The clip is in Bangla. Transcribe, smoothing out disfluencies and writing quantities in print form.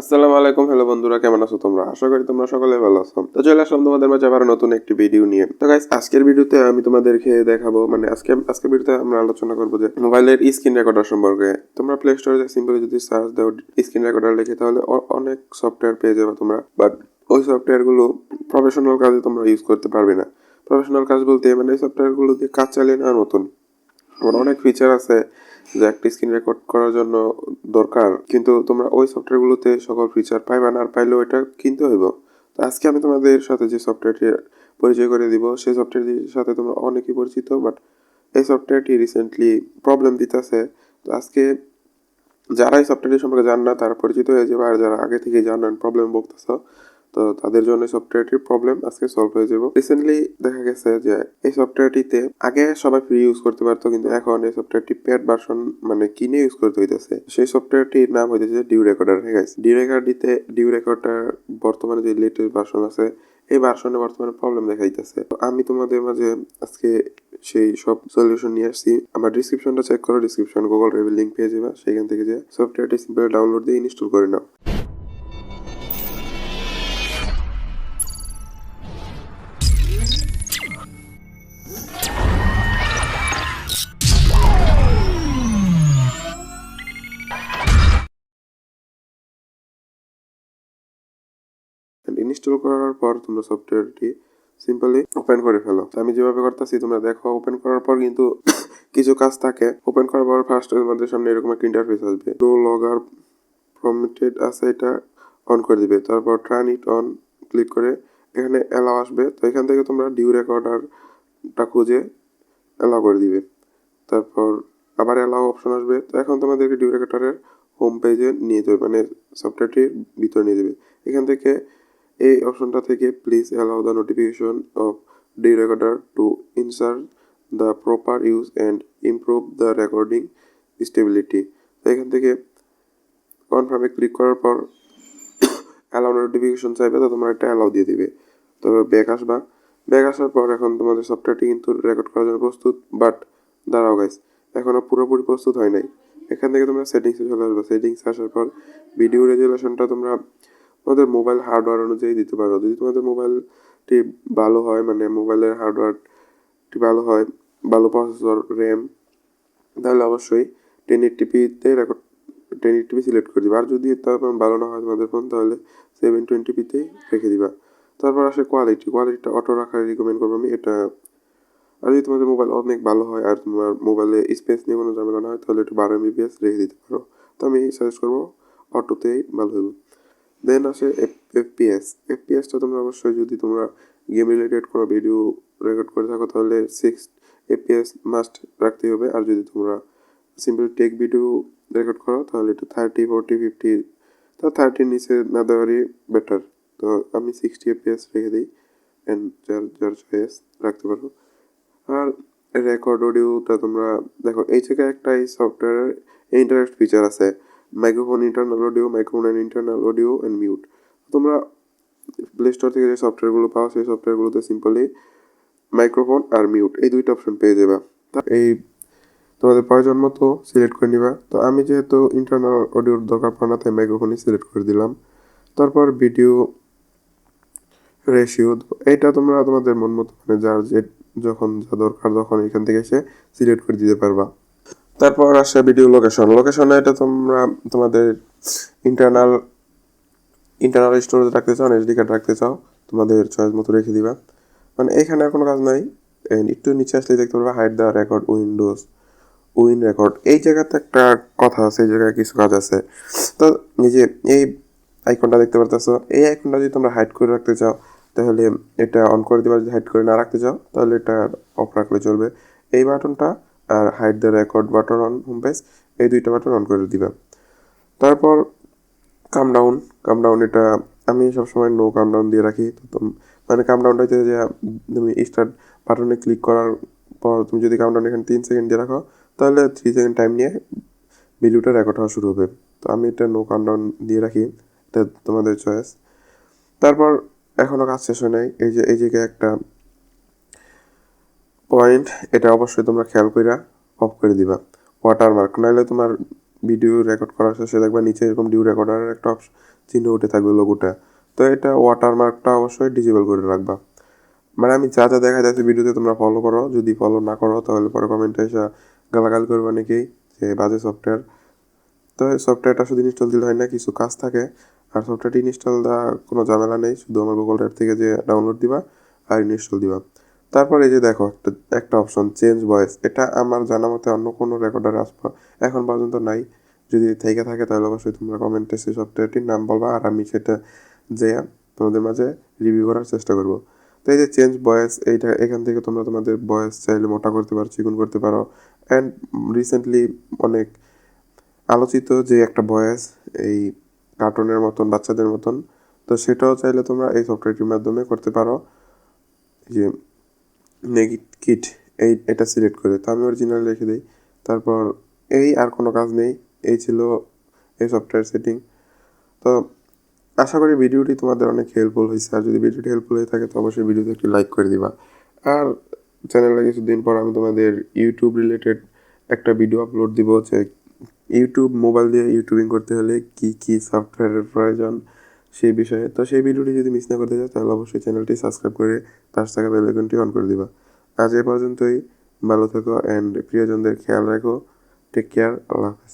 আসসালামু আলাইকুম, হ্যালো বন্ধুরা, কেমন আছো তোমরা? আশা করি তোমরা সকলে ভালো আছো। তো চলে আসলাম তোমাদের মাঝে আবার নতুন একটি ভিডিও নিয়ে। তো গাইস, আজকের ভিডিওতে আমি তোমাদেরকে দেখাবো, মানে আজকের ভিডিওতে আমরা আলোচনা করবো যে মোবাইলের স্ক্রিন রেকর্ডার সম্পর্কে। তোমরা প্লে স্টোরে সিম্পলি যদি সার্চ দাও স্ক্রিন রেকর্ডার লিখে, তাহলে অনেক সফটওয়্যার পেয়ে যাবে তোমরা। বাট ওই সফটওয়্যারগুলো প্রফেশনাল কাজে তোমরা ইউজ করতে পারবে না। প্রফেশনাল কাজ বলতে মানে এই সফটওয়্যারগুলো দিয়ে কাজ চালিয়ে নেওয়ার মতন। আবার অনেক ফিচার আছে যা একটা স্ক্রিন রেকর্ড করার জন্য দরকার, কিন্তু তোমরা ওই সফটওয়্যারগুলোতে সকল ফিচার পাইবা না, আর পাইলেও এটা কিনতে হইব। তো আজকে আমি তোমাদের সাথে যে সফটওয়্যারটি পরিচয় করে দিব, সেই সফটওয়্যারটির সাথে তোমরা অনেকেই পরিচিত, বাট এই সফটওয়্যারটি রিসেন্টলি প্রবলেম দিতেছে। তো আজকে যারা এই সফটওয়্যারটি সম্পর্কে জান না তারা পরিচিত হয়ে যাবে, আর যারা আগে থেকে জানেন প্রবলেম ভুগতেছ, তো তাদের জন্য সফটওয়্যারটির প্রবলেম আজকে সলভ হয়ে যাবে। রিসেন্টলি দেখা গেছে যে এই সফটওয়্যারটিতে আগে সবাই ফ্রি ইউজ করতে পারতো, কিন্তু এখন এই সফটওয়্যারটি পেড ভার্সন মানে কিনে ইউজ করতে হইতেছে। সেই সফটওয়্যারটির নাম হইতেছে ডিউ রেকর্ডার। হ্যাঁ গাইস, ডিউ রেকর্ডার বর্তমানে যে লেটেস্ট ভার্সন আছে, এই ভার্সনে বর্তমানে প্রবলেম দেখাইতেছে। তো আমি তোমাদের মাঝে আজকে সেই সব সলিউশন নিয়ে আসছি। আমার ডিসক্রিপশনটা চেক করো, ডিসক্রিপশন গুগল ড্রাইভের লিঙ্ক পেয়ে যাবে, সেখান থেকে যে সফটওয়্যারটি সিম্পল ডাউনলোড দিয়ে ইনস্টল করে নাও। ইনস্টল করার পর তোমরা সফটওয়্যারটি সিম্পলি ওপেন করে ফেলো। আমি যেভাবে করতেছি তোমরা দেখো। ওপেন করার পর কিন্তু কিছু কাজ থাকে। ওপেন করার পর ফার্স্ট তোমাদের সামনে এরকম একটা ইন্টারফেস আসবে। নো লগার প্রমিটেড আছে, এটা অন করে দিবে। তারপর টার্ন ইট অন ক্লিক করে এখানে অ্যালাও আসবে। তো এখান থেকে তোমরা ডিউ রেকর্ডারটা খুঁজে অ্যালাও করে দিবে। তারপর আবার অ্যালাও অপশন আসবে। তো এখন তোমাদেরকে ডিউ রেকর্ডারের হোম পেজে নিয়ে যাবে, মানে সফটওয়্যারটির ভিতরে নিয়ে যাবে। এখান থেকে এই অপশনটা থেকে please allow the notification of DU recorder to insert the proper use and improve the recording stability. তো এখান থেকে কনফার্মে ক্লিক করার পর অ্যালাউ নোটিফিকেশন চাইবে, তো তোমরা একটা অ্যালাউ দিয়ে দিবে। তবে ব্যাক আসবা। ব্যাক আসার পর এখন তোমাদের সফটওয়্যারটি কিন্তু রেকর্ড করার জন্য প্রস্তুত। বাট দাঁড়াও গাইস, এখনও পুরোপুরি প্রস্তুত হয় নাই। এখান থেকে তোমরা সেটিংসে চলে আসবে। সেটিংসে আসার পর ভিডিও রেজুলেশনটা তোমরা তোমাদের মোবাইল হার্ডওয়্যার অনুযায়ী দিতে পারো। যদি তোমাদের মোবাইলটি ভালো হয়, মানে মোবাইলের হার্ডওয়্যারটি ভালো হয়, ভালো প্রসেসর, র্যাম, তাহলে অবশ্যই 1080p-তে রেকর্ড 1080p সিলেক্ট করে দিবা। আর যদি তারপর ভালো না হয় তোমাদের ফোন, তাহলে 720p-তেই রেখে দিবা। তারপর আসে কোয়ালিটিটা অটো রাখার রিকমেন্ড করবো আমি এটা। আর যদি তোমাদের মোবাইল অনেক ভালো হয় আর তোমার মোবাইলে স্পেস নিয়ে কোনো ঝামেলা না হয়, তাহলে একটু 12 mbps রেখে দিতে পারো। তো আমি সাজেস্ট করবো অটোতেই ভালো হবে। দেন আসে এফপিএসটা তোমরা অবশ্যই, যদি তোমরা গেম রিলেটেড কোনো ভিডিও রেকর্ড করে থাকো, তাহলে 6 fps মাস্ট রাখতে হবে। আর যদি তোমরা সিম্পল টেক ভিডিও রেকর্ড করো, তাহলে এটা 30, 40, 50, তো 30-র নিচে না দেওয়ারই বেটার। তো আমি 60 fps রেখে দিই, অ্যান্ড যার চয়েস রাখতে পারো। আর রেকর্ড অডিওটা তোমরা দেখো, এই জায়গায় একটা এই সফটওয়্যারের ইন্টারেস্ট ফিচার আছে, microphone internal audio and mute. তোমরা প্লে স্টোর থেকে যে সফটওয়্যারগুলো পাও, সেই সফটওয়্যারগুলোতে সিম্পলি মাইক্রোফোন আর মিউট এই দুইটা অপশন পেয়ে যাবা। এই তোমাদের প্রয়োজন মতো সিলেক্ট করে নিবা। তো আমি যেহেতু ইন্টারনাল অডিওর দরকার পড়ে না, তাই মাইক্রোফোনই সিলেক্ট করে দিলাম। তারপর ভিডিও রেশিও, এটা তোমরা তোমাদের মন মতো, মানে যার যে যখন যা দরকার তখন এখান থেকে এসে সিলেক্ট করে দিতে পারবা। তারপর আসে ভিডিও লোকেশনে, এটা তোমরা তোমাদের ইন্টারনাল স্টোরেজ রাখতে চাও, এসডি কার্ড রাখতে চাও, তোমাদের চয়েস মতো রেখে দিবা। মানে এখানে আর কোনো কাজ নাই। একটু নিচে আসলে দেখতে পারবা hide the record win record. এই জায়গাতে একটা কথা আছে, এই জায়গায় কিছু কাজ আছে। তো এই যে এই আইকনটা দেখতে পারতেছো, এই আইকনটা যদি তোমরা হাইড করে রাখতে চাও, তাহলে এটা অন করে দিবা। যদি হাইড করে না রাখতে চাও, তাহলে এটা অফ রাখলে চলবে। এই বাটনটা আর hide the record button on home page, এই দুইটা বাটন অন করে দিবা। তারপর কাম ডাউন এটা আমি সবসময় নো কাম ডাউন দিয়ে রাখি। তো মানে কাম ডাউনটা হচ্ছে যে তুমি স্টার্ট বাটনে ক্লিক করার পর তুমি যদি কাম ডাউন এখানে 3 সেকেন্ড দিয়ে রাখো, তাহলে 3 সেকেন্ড টাইম নিয়ে ভিডিওটা রেকর্ড হওয়া শুরু হবে। তো আমি এটা নো কাম ডাউন দিয়ে রাখি, এটা তোমাদের চয়েস। তারপর এখনও কাজ শেষ হয় নাই। এই জায়গায় একটা পয়েন্ট, এটা অবশ্যই তোমরা খেয়াল করে অফ করে দিবা, ওয়াটারমার্ক। নাহলে তোমার ভিডিও রেকর্ড করার শেষে দেখবা নিচে এরকম ডিউ রেকর্ডারের একটা অপশন চিহ্ন উঠে থাকবে লোগোটা। তো এটা ওয়াটারমার্কটা অবশ্যই ডিসেবল করে রাখবা। মানে আমি যা যা দেখা যাচ্ছে ভিডিওতে তোমরা ফলো করো, যদি ফলো না করো তাহলে পরে কমেন্টে এসে গালাগালি করবে অনেকেই যে বাজে সফটওয়্যার। তো এই সফটওয়্যারটা শুধু ইনস্টল দিলে হয় না, কিছু কাজ থাকে। আর সফটওয়্যারটি ইনস্টল দেওয়া কোনো ঝামেলা নেই, শুধু আমার গুগল ড্রাইভ থেকে যে ডাউনলোড দিবা আর ইনস্টল দিবা। তারপর এই যে দেখো একটা অপশন চেঞ্জ ভয়েস, এটা আমার জানা মতে অন্য কোনো রেকর্ডারে এখন পর্যন্ত নাই। যদি থেকে থাকে তাহলে অবশ্যই তোমরা কমেন্টে সেই সফটওয়্যারটির নাম বলবা, আর আমি সেটা যে তোমাদের মাঝে রিভিউ করার চেষ্টা করব। তো এই যে চেঞ্জ ভয়েস, এইটা এখান থেকে তোমরা তোমাদের ভয়েস চাইলে মোটা করতে পারো, চিকন করতে পারো। অ্যান্ড রিসেন্টলি অনেক আলোচিত যে একটা ভয়েস, এই কার্টুনের মতন, বাচ্চাদের মতন, তো সেটাও চাইলে তোমরা এই সফটওয়্যারটির মাধ্যমে করতে পারো। যে নেগিট কিট, এটা সিলেক্ট করে তো আমি অরিজিনাল রেখে দিই। তারপর এই আর কোনো কাজ নেই, এই ছিল এই সফটওয়্যার সেটিং। তো আশা করি ভিডিওটি তোমাদের অনেক হেল্পফুল হয়েছে। আর যদি ভিডিওটি হেল্পফুল হয়ে থাকে তো অবশ্যই ভিডিওতে একটি লাইক করে দিবা। আর চ্যানেলে কিছুদিন পর আমি তোমাদের ইউটিউব রিলেটেড একটা ভিডিও আপলোড দিব, যে ইউটিউব মোবাইল দিয়ে ইউটিউবিং করতে হলে কি কি সফটওয়্যারের প্রয়োজন সেই বিষয়ে। তো সেই ভিডিওটি যদি মিস না করতে চাও তাহলে অবশ্যই চ্যানেলটি সাবস্ক্রাইব করে পাশে থাকা বেল আইকনটি অন করে দিবা। আজ এ পর্যন্তই, ভালো থেকো অ্যান্ড প্রিয়জনদের খেয়াল রাখো। টেক কেয়ার, আল্লাহ হাফেজ।